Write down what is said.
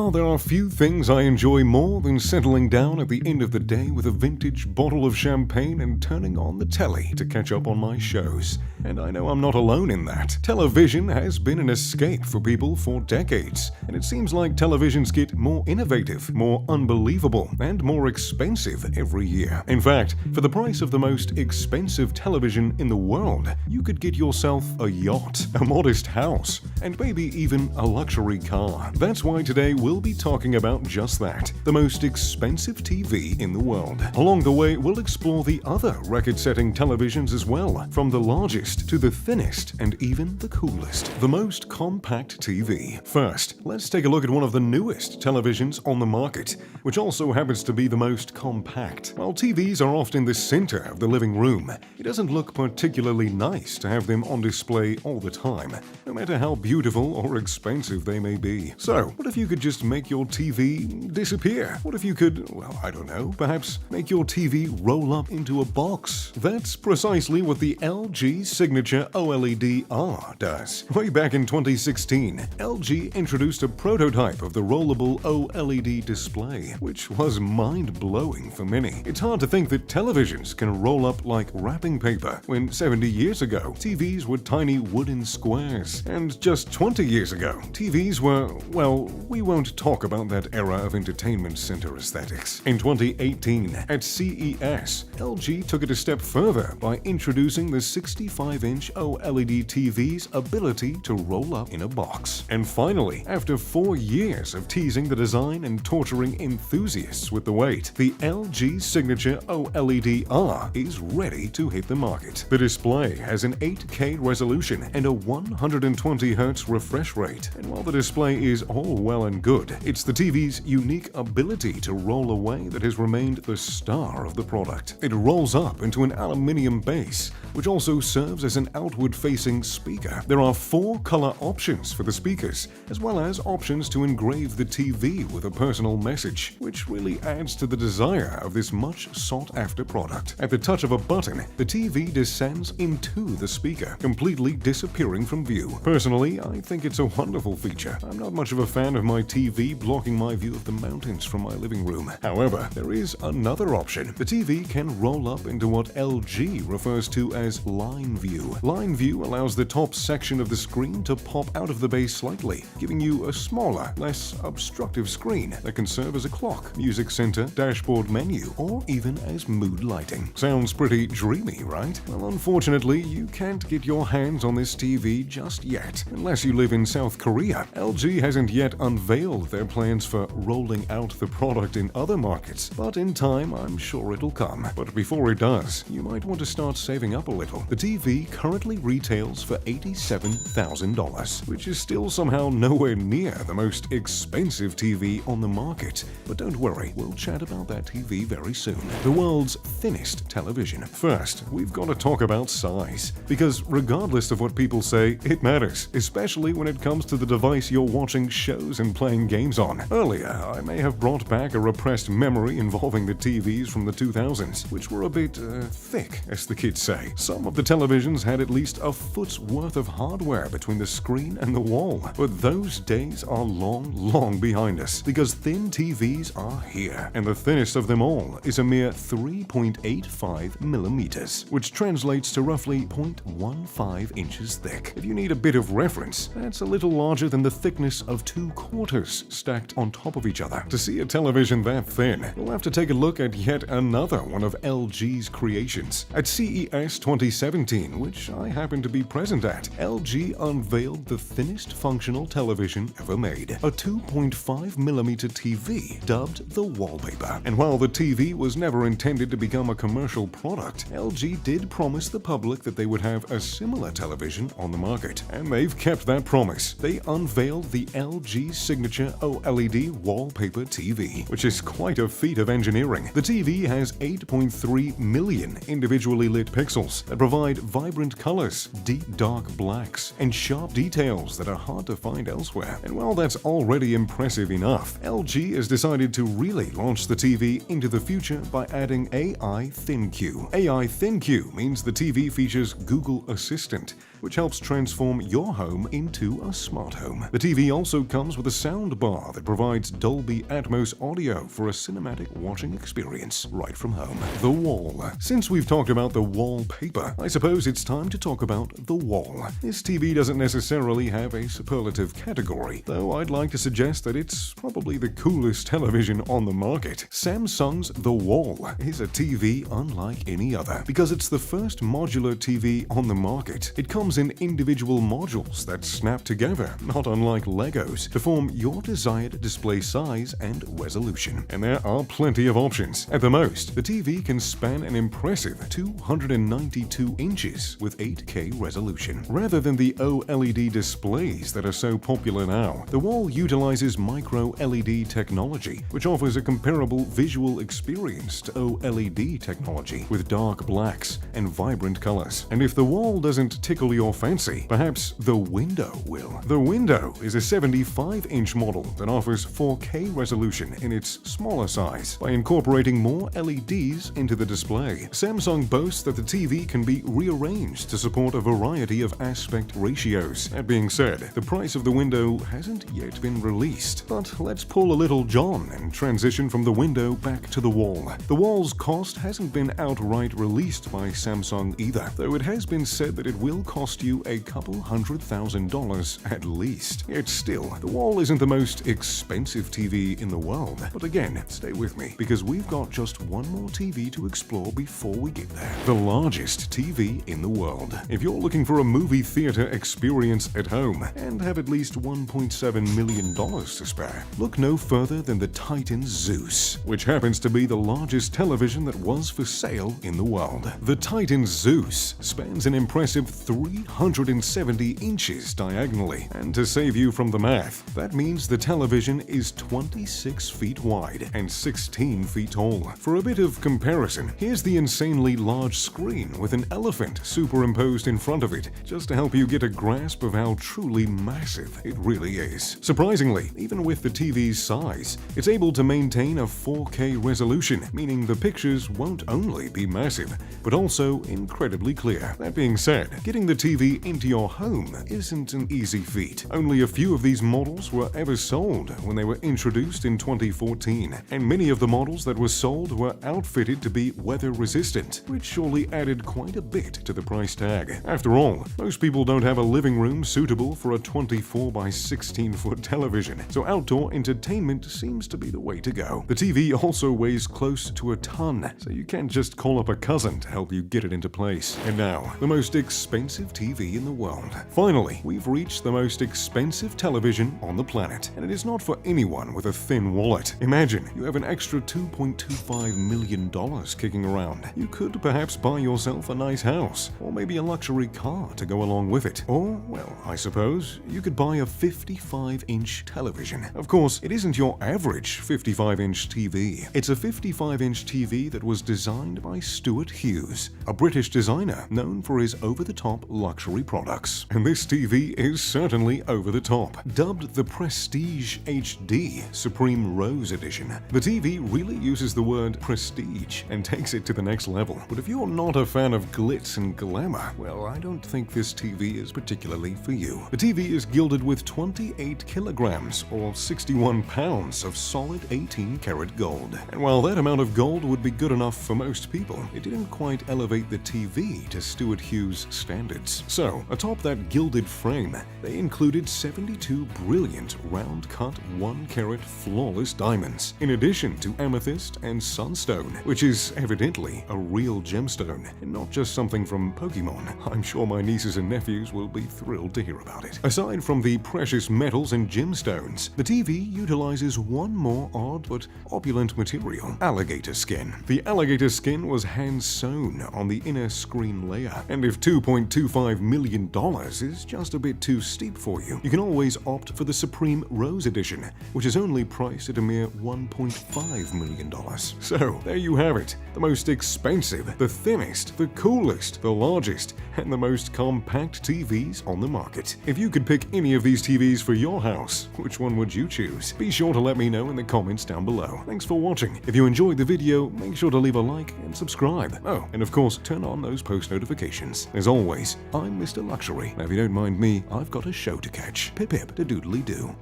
Well, there are few things I enjoy more than settling down at the end of the day with a vintage bottle of champagne and turning on the telly to catch up on my shows. And I know I'm not alone in that. Television has been an escape for people for decades, and it seems like televisions get more innovative, more unbelievable, and more expensive every year. In fact, for the price of the most expensive television in the world, you could get yourself a yacht, a modest house, and maybe even a luxury car. That's why today we'll be talking about just that, the most expensive TV in the world. Along the way, we'll explore the other record-setting televisions as well, from the largest to the thinnest and even the coolest. The most compact TV. First, let's take a look at one of the newest televisions on the market, which also happens to be the most compact. While TVs are often the center of the living room, it doesn't look particularly nice to have them on display all the time, no matter how beautiful or expensive they may be. So, what if you could just make your TV disappear? What if you could, well, I don't know, perhaps make your TV roll up into a box? That's precisely what the LG Signature OLED-R does. Way back in 2016, LG introduced a prototype of the rollable OLED display, which was mind-blowing for many. It's hard to think that televisions can roll up like wrapping paper, when 70 years ago, TVs were tiny wooden squares. And just 20 years ago, TVs were, well, we won't talk about that era of entertainment center aesthetics. In 2018, at CES, LG took it a step further by introducing the 65-inch OLED TV's ability to roll up in a box. And finally, after 4 years of teasing the design and torturing enthusiasts with the wait, the LG Signature OLED-R is ready to hit the market. The display has an 8K resolution and a 120Hz refresh rate. And while the display is all well and good, it's the TV's unique ability to roll away that has remained the star of the product. It rolls up into an aluminium base, which also serves as an outward-facing speaker. There are 4 color options for the speakers, as well as options to engrave the TV with a personal message, which really adds to the desire of this much sought-after product. At the touch of a button, the TV descends into the speaker, completely disappearing from view. Personally, I think it's a wonderful feature. I'm not much of a fan of my TV blocking my view of the mountains from my living room. However, there is another option. The TV can roll up into what LG refers to as line view. Line view allows the top section of the screen to pop out of the base slightly, giving you a smaller, less obstructive screen that can serve as a clock, music center, dashboard menu, or even as mood lighting. Sounds pretty dreamy, right? Well, unfortunately, you can't get your hands on this TV just yet, unless you live in South Korea. LG hasn't yet unveiled their plans for rolling out the product in other markets, but in time, I'm sure it'll come. But before it does, you might want to start saving up a little. The TV currently retails for $87,000, which is still somehow nowhere near the most expensive TV on the market. But don't worry, we'll chat about that TV very soon. The world's thinnest television. First, we've got to talk about size, because regardless of what people say, it matters, especially when it comes to the device you're watching shows and playing games on. Earlier, I may have brought back a repressed memory involving the TVs from the 2000s, which were a bit thick, as the kids say. Some of the televisions had at least a foot's worth of hardware between the screen and the wall. But those days are long behind us, because thin TVs are here, and the thinnest of them all is a mere 3.85 millimeters, which translates to roughly 0.15 inches thick. If you need a bit of reference, that's a little larger than the thickness of 2 quarters stacked on top of each other. To see a television that thin, we'll have to take a look at yet another one of LG's creations. At CES 2017, which I happened to be present at, LG unveiled the thinnest functional television ever made, a 2.5mm TV dubbed the Wallpaper. And while the TV was never intended to become a commercial product, LG did promise the public that they would have a similar television on the market. And they've kept that promise. They unveiled the LG Signature OLED Wallpaper TV, which is quite a feat of engineering. The TV has 8.3 million individually lit pixels that provide vibrant colors, deep dark blacks, and sharp details that are hard to find elsewhere. And while that's already impressive enough, LG has decided to really launch the TV into the future by adding AI ThinQ. AI ThinQ means the TV features Google Assistant, which helps transform your home into a smart home. The TV also comes with a sound bar that provides Dolby Atmos audio for a cinematic watching experience right from home. The wall. Since we've talked about the wallpaper, I suppose it's time to talk about the wall. This TV doesn't necessarily have a superlative category, though I'd like to suggest that it's probably the coolest television on the market. Samsung's The Wall is a TV unlike any other because it's the first modular TV on the market. It comes in individual modules that snap together, not unlike Legos, to form your desired display size and resolution. And there are plenty of options. At the most, the TV can span an impressive 292 inches with 8K resolution. Rather than the OLED displays that are so popular now, the Wall utilizes micro-LED technology, which offers a comparable visual experience to OLED technology with dark blacks and vibrant colors. And if the Wall doesn't tickle your fancy, perhaps the Window will. The Window is a 75-inch model that offers 4K resolution in its smaller size by incorporating more LEDs into the display. Samsung boasts that the TV can be rearranged to support a variety of aspect ratios. That being said, the price of the Window hasn't yet been released. But let's pull a little John and transition from the Window back to the Wall. The Wall's cost hasn't been outright released by Samsung either, though it has been said that it will cost you a couple $100,000 at least. Yet still, the Wall isn't the most expensive TV in the world. But again, stay with me, because we've got just one more TV to explore before we get there. The largest TV in the world. If you're looking for a movie theater experience at home and have at least $1.7 million to spare, look no further than the Titan Zeus, which happens to be the largest television that was for sale in the world. The Titan Zeus spans an impressive 370 inches diagonally, and to save you from the math, that means the television is 26 feet wide and 16 feet tall. For a bit of comparison, here's the insanely large screen with an elephant superimposed in front of it, just to help you get a grasp of how truly massive it really is. Surprisingly, even with the TV's size, it's able to maintain a 4K resolution, meaning the pictures won't only be massive, but also incredibly clear. That being said, getting the TV into your home isn't an easy feat. Only a few of these models were ever sold when they were introduced in 2014, and many of the models that were sold were outfitted to be weather resistant, which surely added quite a bit to the price tag. After all, most people don't have a living room suitable for a 24 by 16 foot television, so outdoor entertainment seems to be the way to go. The TV also weighs close to a ton, so you can't just call up a cousin to help you get it into place. And now, the most expensive TV in the world. Finally, we've reached the most expensive television on the planet, and it is not for anyone with a thin wallet. Imagine you have an extra $2.25 million kicking around. You could perhaps buy yourself a nice house, or maybe a luxury car to go along with it. Or, well, I suppose you could buy a 55-inch television. Of course, it isn't your average 55-inch TV. It's a 55-inch TV that was designed by Stuart Hughes, a British designer known for his over-the-top luxury products. And this TV is certainly over the top. Dubbed the Prestige HD Supreme Rose Edition, the TV really uses the word prestige and takes it to the next level. But if you're not a fan of glitz and glamour, well, I don't think this TV is particularly for you. The TV is gilded with 28 kilograms or 61 pounds of solid 18-karat gold. And while that amount of gold would be good enough for most people, it didn't quite elevate the TV to Stuart Hughes standards. So, atop that gilded frame, they included 72 brilliant round-cut 1-carat flawless diamonds, in addition to amethyst and sunstone, which is evidently a real gemstone, and not just something from Pokemon. I'm sure my nieces and nephews will be thrilled to hear about it. Aside from the precious metals and gemstones, the TV utilizes one more odd but opulent material: alligator skin. The alligator skin was hand-sewn on the inner screen layer, and if $2.25 million is just a bit too steep for you, you can always opt for the Supreme Rose Edition, which is only priced at a mere $1.5 million. So, there you have it. The most expensive, the thinnest, the coolest, the largest, and the most compact TVs on the market. If you could pick any of these TVs for your house, which one would you choose? Be sure to let me know in the comments down below. Thanks for watching. If you enjoyed the video, make sure to leave a like and subscribe. Oh, and of course, turn on those post notifications. As always, I'm Mr. Luxury. Now, if you don't mind me, I've got a show to catch. Pip pip, da doodly doo.